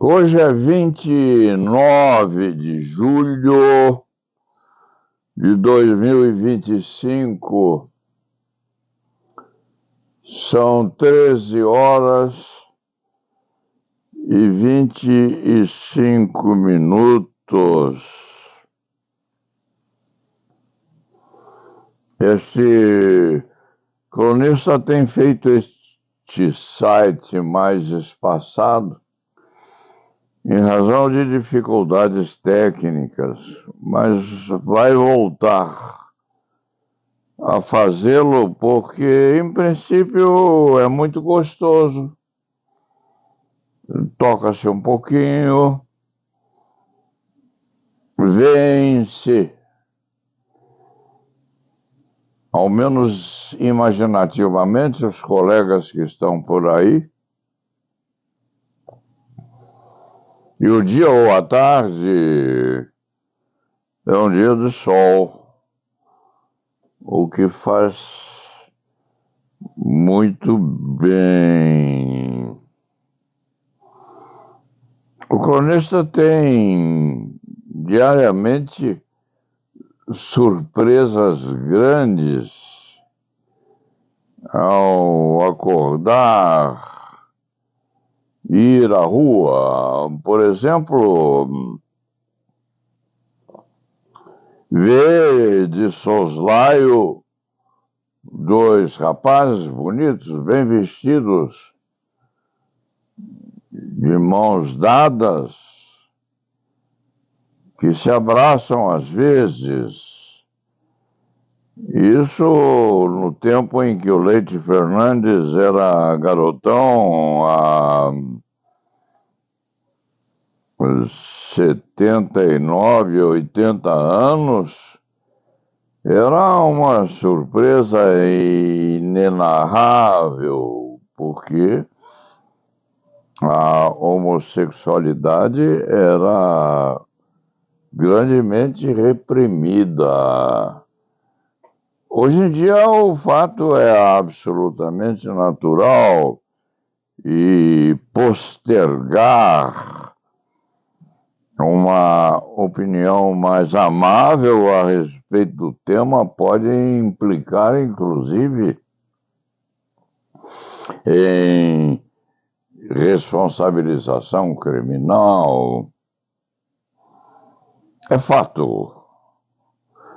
Hoje é 29 de julho de 2025, são 13 horas e 25 minutos. Este cronista tem feito este site mais espaçado em razão de dificuldades técnicas, mas vai voltar a fazê-lo porque, em princípio, é muito gostoso. Toca-se um pouquinho, vence, ao menos imaginativamente, os colegas que estão por aí. E o dia ou a tarde é um dia de sol, o que faz muito bem. O cronista tem diariamente surpresas grandes ao acordar, ir à rua. Por exemplo, ver de soslaio dois rapazes bonitos, bem vestidos, de mãos dadas, que se abraçam às vezes. Isso no tempo em que o Leite Fernandes era garotão, há 79, 80 anos, era uma surpresa inenarrável, porque a homossexualidade era grandemente reprimida. Hoje em dia o fato é absolutamente natural e postergar uma opinião mais amável a respeito do tema pode implicar, inclusive, em responsabilização criminal. É fato.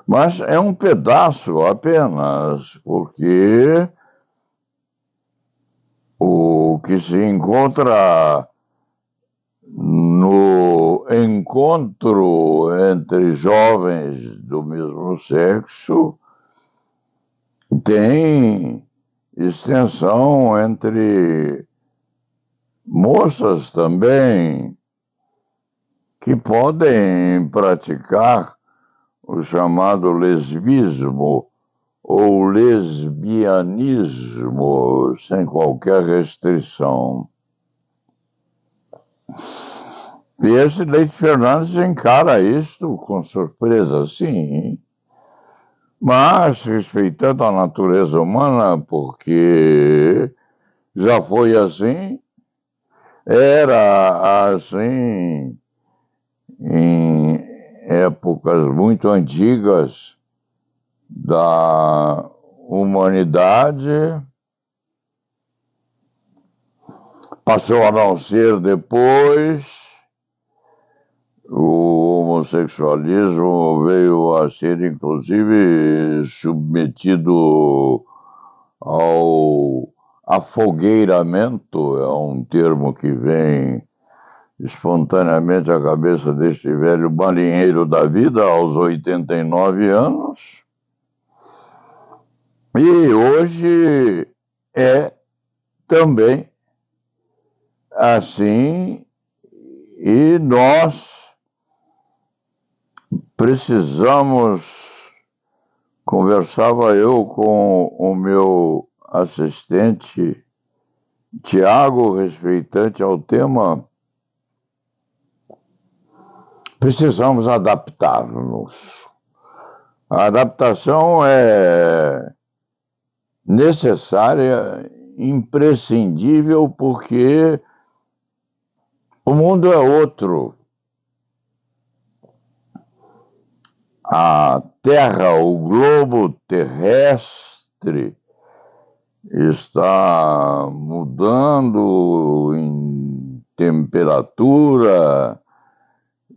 Mas é um pedaço apenas, porque o que se encontra no encontro entre jovens do mesmo sexo tem extensão entre moças também, que podem praticar o chamado lesbismo ou lesbianismo sem qualquer restrição. E esse Leite Fernandes encara isto com surpresa, sim, mas respeitando a natureza humana, porque já foi assim, era assim em épocas muito antigas da humanidade, passou a não ser depois. O homossexualismo veio a ser, inclusive, submetido ao afogueiramento, é um termo que vem espontaneamente à cabeça deste velho marinheiro da vida aos 89 anos. E hoje é também assim, e nós precisamos. Conversava eu com o meu assistente Tiago, respeitante ao tema. Precisamos adaptar-nos. A adaptação é necessária, imprescindível, porque O mundo é outro. A Terra, o globo terrestre, está mudando em temperatura,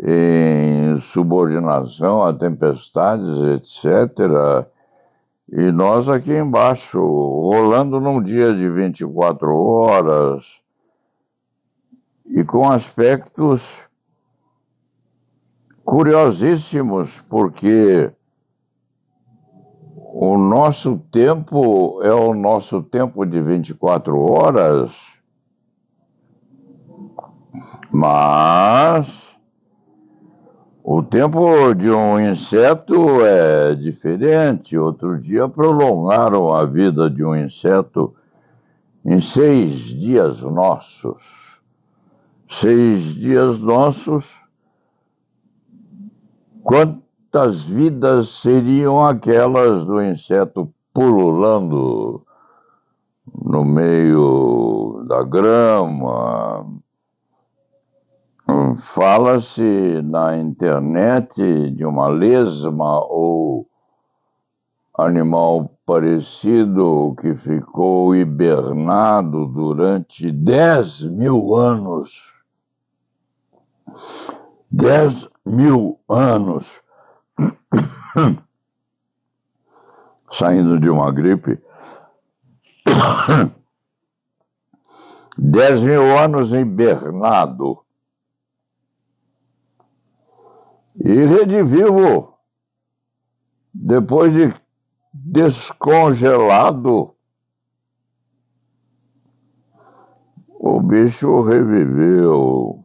em subordinação a tempestades, etc. E nós aqui embaixo, rolando num dia de 24 horas e com aspectos curiosíssimos, porque o nosso tempo é o nosso tempo de 24 horas, mas o tempo de um inseto é diferente. Outro dia prolongaram a vida de um inseto em 6 dias nossos. 6 dias nossos, quantas vidas seriam aquelas do inseto pululando no meio da grama? Fala-se na internet de uma lesma ou animal parecido que ficou hibernado durante 10.000 anos. 10.000 anos. Saindo de uma gripe. 10.000 anos hibernado. E redivivo, depois de descongelado, o bicho reviveu.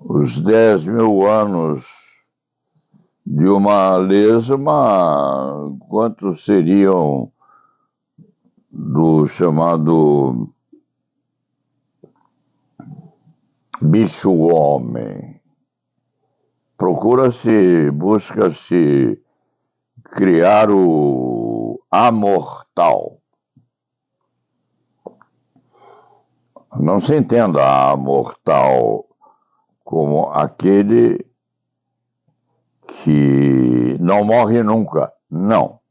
Os 10.000 anos de uma lesma, quantos seriam do chamado bicho-homem? Busca-se criar o amortal. Não se entenda amortal como aquele que não morre nunca. Não.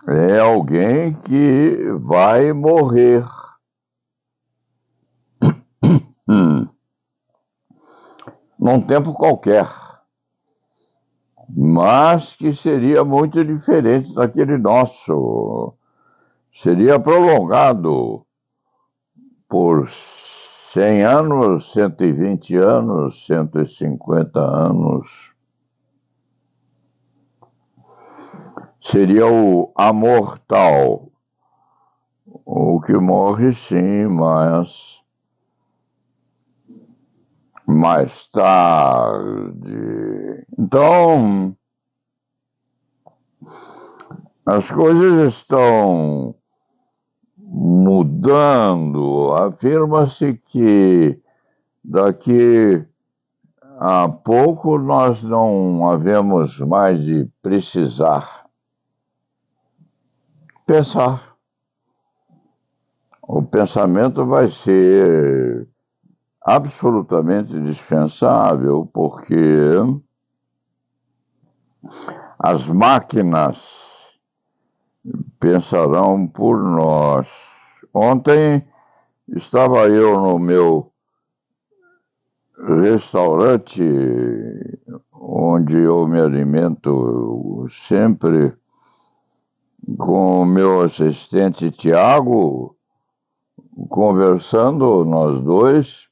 É alguém que vai morrer. Num tempo qualquer, mas que seria muito diferente daquele nosso. Seria prolongado por 100 anos, 120 anos, 150 anos. Seria o amortal, o que morre sim, mas mais tarde. Então, as coisas estão mudando. Afirma-se que daqui a pouco nós não havemos mais de precisar pensar. O pensamento vai ser absolutamente dispensável, porque as máquinas pensarão por nós. Ontem estava eu no meu restaurante, onde eu me alimento sempre, com o meu assistente Tiago, conversando, nós dois,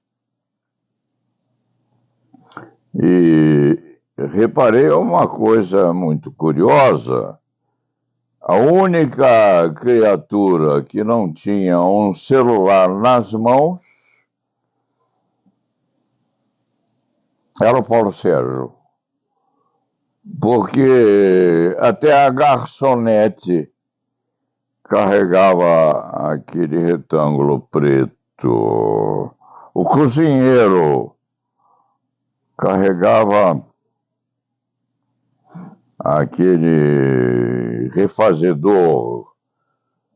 e reparei uma coisa muito curiosa. A única criatura que não tinha um celular nas mãos era o Paulo Sérgio. Porque até a garçonete carregava aquele retângulo preto. O cozinheiro carregava aquele refazedor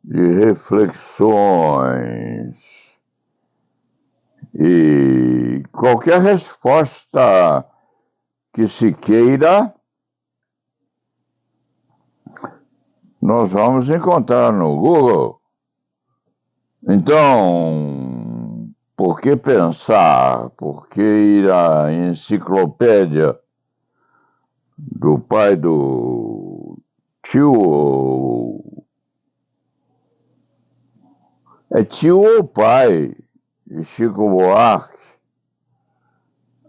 de reflexões. E qualquer resposta que se queira, nós vamos encontrar no Google. Então, por que pensar? Por que ir à enciclopédia do pai do tio? É tio ou pai de Chico Buarque,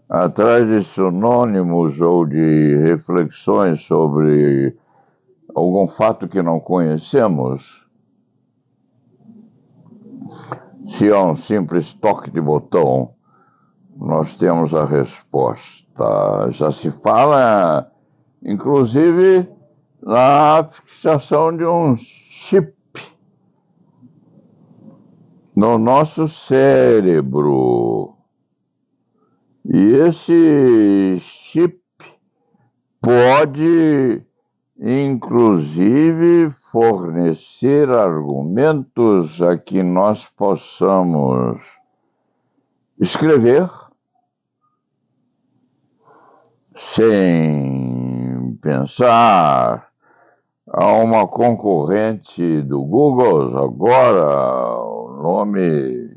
atrás de sinônimos ou de reflexões sobre algum fato que não conhecemos? Se é um simples toque de botão, nós temos a resposta. Já se fala, inclusive, na fixação de um chip no nosso cérebro. E esse chip pode, inclusive, fornecer argumentos a que nós possamos escrever sem pensar. Há uma concorrente do Google agora, o nome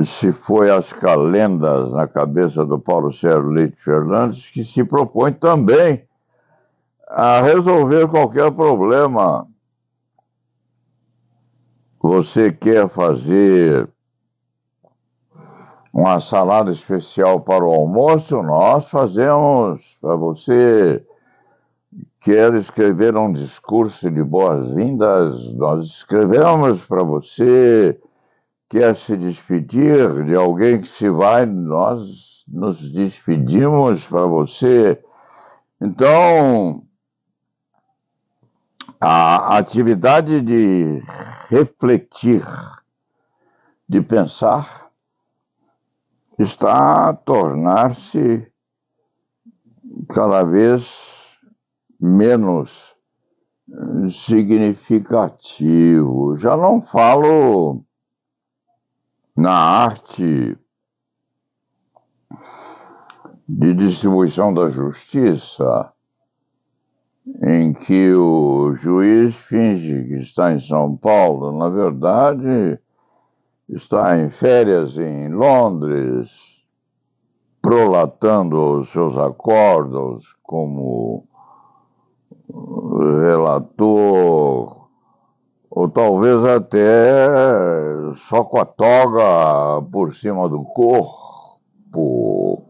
se foi às calendas na cabeça do Paulo Sérgio Leite Fernandes, que se propõe também a resolver qualquer problema. Você quer fazer uma salada especial para o almoço? Nós fazemos para você. Quer escrever um discurso de boas-vindas? Nós escrevemos para você. Quer se despedir de alguém que se vai? Nós nos despedimos para você. Então, a atividade de refletir, de pensar, está a tornar-se cada vez menos significativo. Já não falo na arte de distribuição da justiça, em que o juiz finge que está em São Paulo, na verdade, está em férias em Londres, prolatando os seus acordos como relator, ou talvez até só com a toga por cima do corpo.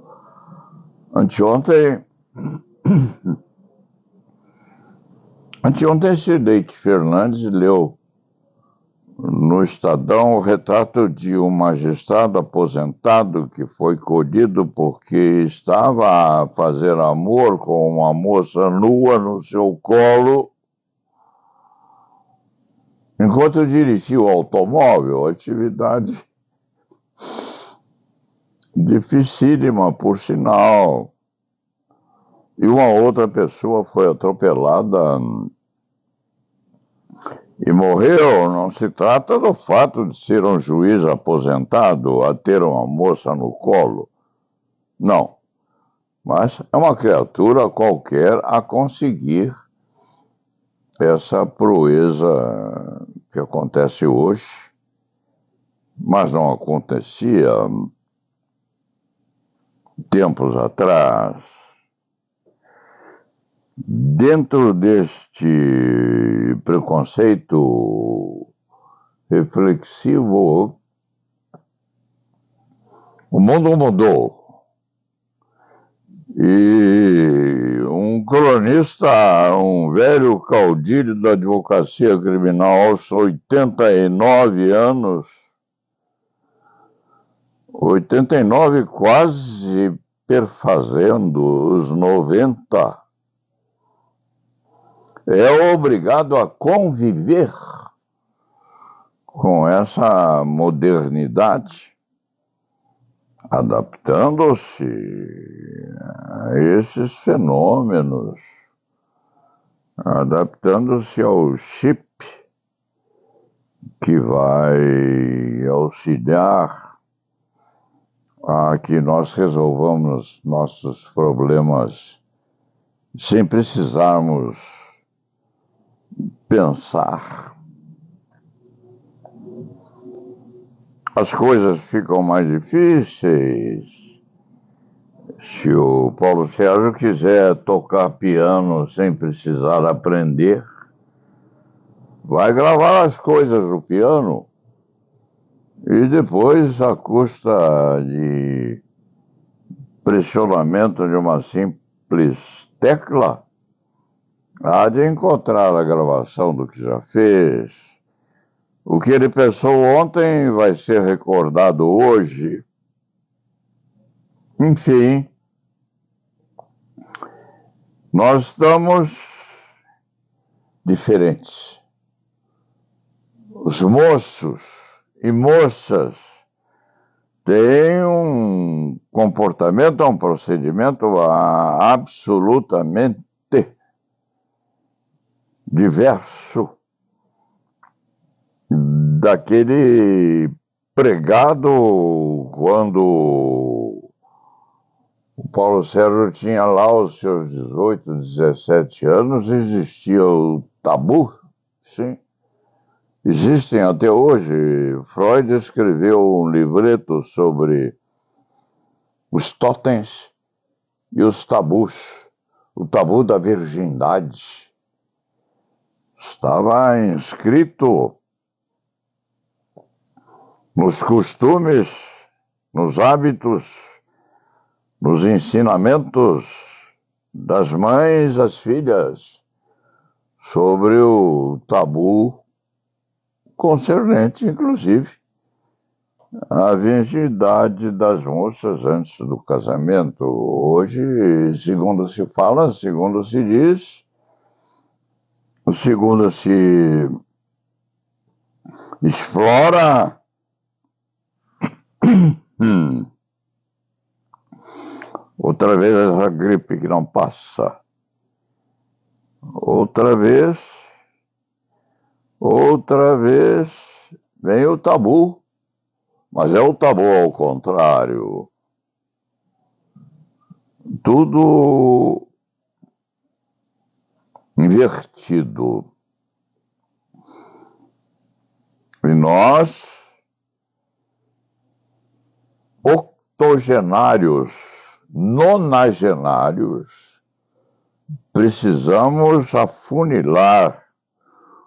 Anteontem, esse Leite Fernandes leu no Estadão o retrato de um magistrado aposentado que foi colhido porque estava a fazer amor com uma moça nua no seu colo enquanto dirigia o automóvel, atividade dificílima, por sinal. E uma outra pessoa foi atropelada e morreu. Não se trata do fato de ser um juiz aposentado a ter uma moça no colo. Não. Mas é uma criatura qualquer a conseguir essa proeza que acontece hoje, mas não acontecia tempos atrás. Dentro deste preconceito reflexivo, o mundo mudou. E um cronista, um velho caudilho da advocacia criminal aos 89 anos, 89 quase perfazendo os 90, é obrigado a conviver com essa modernidade, adaptando-se a esses fenômenos, adaptando-se ao chip que vai auxiliar a que nós resolvamos nossos problemas sem precisarmos pensar. As coisas ficam mais difíceis. Se o Paulo Sérgio quiser tocar piano sem precisar aprender, vai gravar as coisas no piano e depois, à custa de pressionamento de uma simples tecla, há de encontrar a gravação do que já fez. O que ele pensou ontem vai ser recordado hoje. Enfim, nós estamos diferentes. Os moços e moças têm um comportamento, um procedimento absolutamente diverso daquele pregado quando o Paulo Sérgio tinha lá os seus 18, 17 anos. Existia o tabu, sim. Existem até hoje. Freud escreveu um livreto sobre os totens e os tabus. O tabu da virgindade estava inscrito nos costumes, nos hábitos, nos ensinamentos das mães às filhas sobre o tabu concernente, inclusive, à virgindade das moças antes do casamento. Hoje, segundo se fala, segundo se diz, segundo se explora, outra vez essa gripe que não passa, outra vez vem o tabu, mas é o tabu ao contrário. Tudo invertido. E nós, octogenários, nonagenários, precisamos afunilar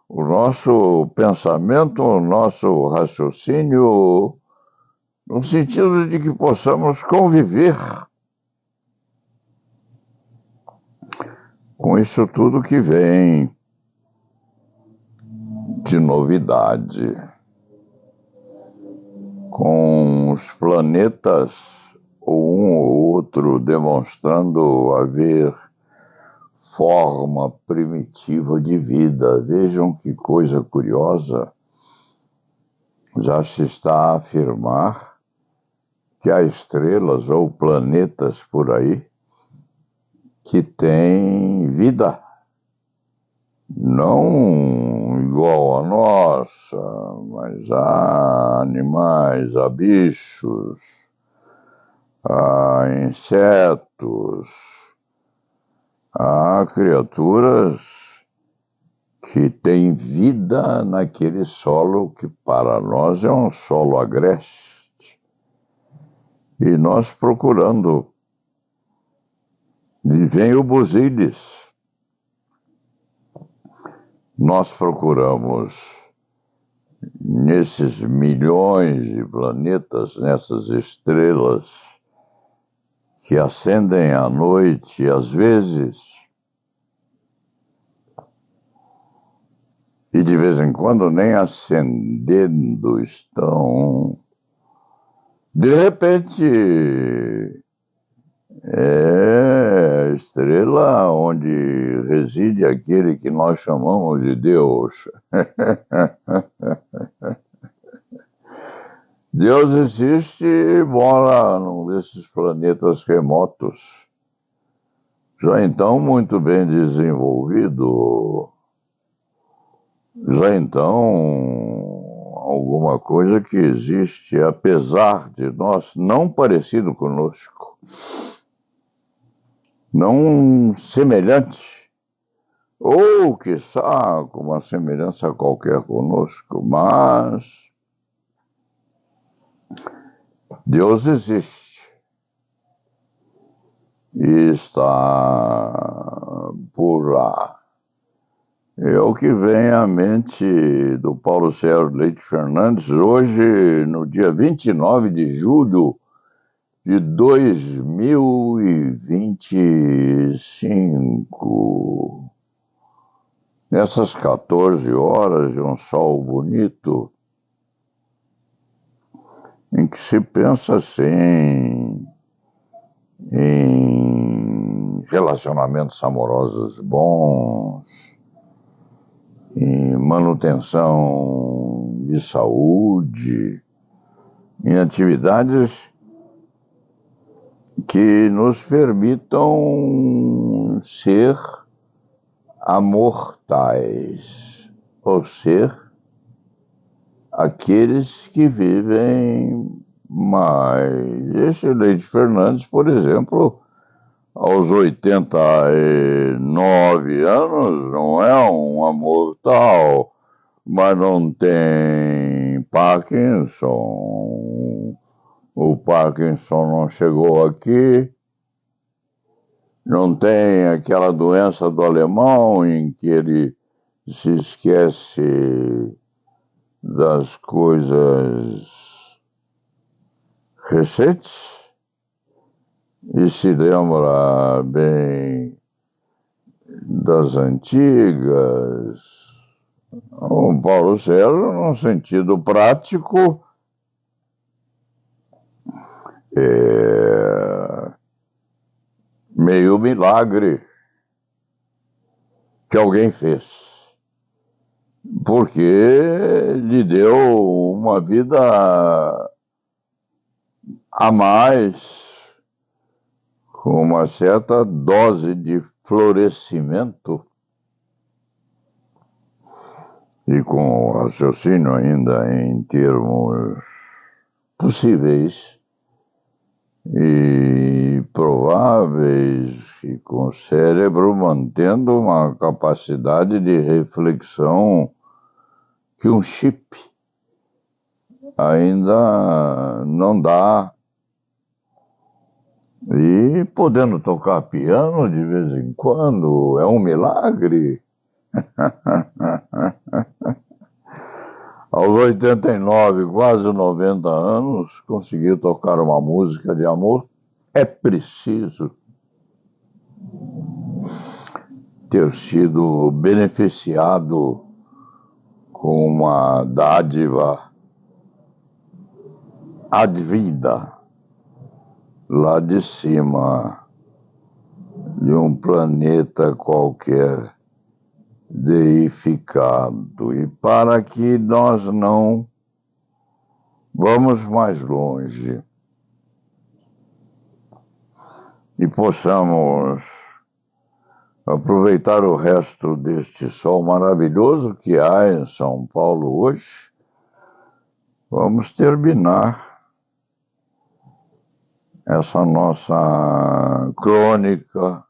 o nosso pensamento, o nosso raciocínio, no sentido de que possamos conviver com isso tudo que vem de novidade, com os planetas, um ou outro, demonstrando haver forma primitiva de vida. Vejam que coisa curiosa. Já se está a afirmar que há estrelas ou planetas por aí que têm vida. Não igual a nossa, mas há animais, há bichos, há insetos, há criaturas que têm vida naquele solo que para nós é um solo agreste. E nós procurando. E vem o Busilis. Nós procuramos nesses milhões de planetas, nessas estrelas que acendem à noite e às vezes, e de vez em quando nem acendendo estão, de repente é a estrela onde reside aquele que nós chamamos de Deus. Deus existe e mora num desses planetas remotos, já então muito bem desenvolvido, já então alguma coisa que existe apesar de nós, não parecido conosco, não semelhante, ou quiçá com uma semelhança qualquer conosco, mas Deus existe e está por lá. É o que vem à mente do Paulo Sérgio Leite Fernandes hoje, no dia 29 de julho de 2025. Nessas 14 horas de um sol bonito, em que se pensa assim em relacionamentos amorosos bons, em manutenção de saúde, em atividades que nos permitam ser amortais, ou ser aqueles que vivem mais. Esse Leite Fernandes, por exemplo, aos 89 anos, não é um amortal, mas não tem Parkinson. O Parkinson não chegou aqui, não tem aquela doença do alemão em que ele se esquece das coisas recentes e se lembra bem das antigas. O Paulo Sérgio, num sentido prático, é meio milagre que alguém fez, porque lhe deu uma vida a mais, com uma certa dose de florescimento e com raciocínio ainda em termos possíveis e prováveis, e com o cérebro mantendo uma capacidade de reflexão que um chip ainda não dá, e podendo tocar piano de vez em quando, é um milagre. Aos 89, quase 90 anos, conseguir tocar uma música de amor. É preciso ter sido beneficiado com uma dádiva advinda lá de cima, de um planeta qualquer deificado. E para que nós não vamos mais longe e possamos aproveitar o resto deste sol maravilhoso que há em São Paulo hoje, vamos terminar essa nossa crônica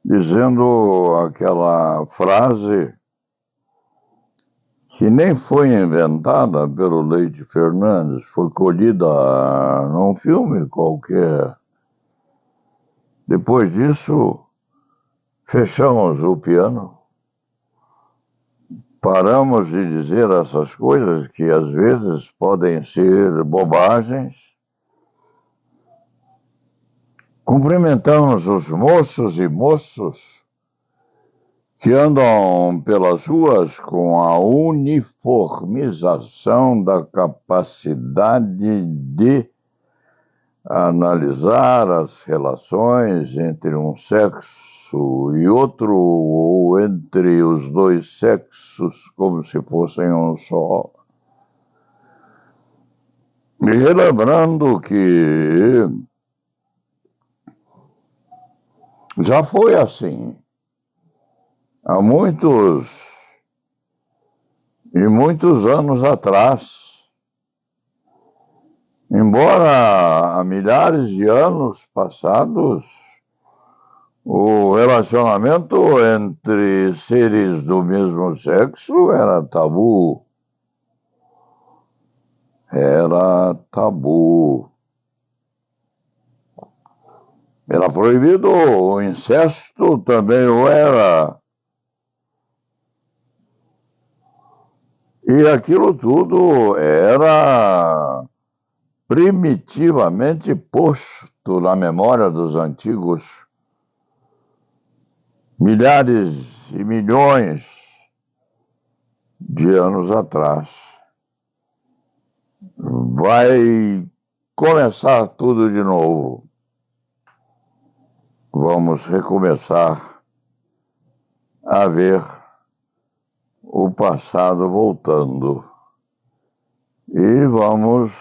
dizendo aquela frase que nem foi inventada pelo Leite Fernandes, foi colhida num filme qualquer. Depois disso, fechamos o piano, paramos de dizer essas coisas que às vezes podem ser bobagens. Cumprimentamos os moços e moços que andam pelas ruas com a uniformização da capacidade de analisar as relações entre um sexo e outro, ou entre os dois sexos, como se fossem um só. E relembrando que já foi assim há muitos E muitos anos atrás, embora há milhares de anos passados, o relacionamento entre seres do mesmo sexo era tabu. Era tabu. Era proibido, o incesto também o era. E aquilo tudo era primitivamente posto na memória dos antigos, milhares e milhões de anos atrás. Vai começar tudo de novo. Vamos recomeçar a ver o passado voltando. E vamos,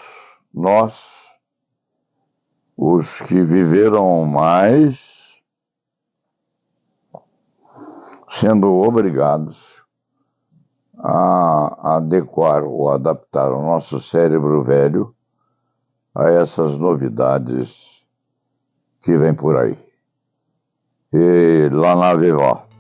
nós, os que viveram mais, sendo obrigados a adequar ou adaptar o nosso cérebro velho a essas novidades que vêm por aí. E lá na Viva.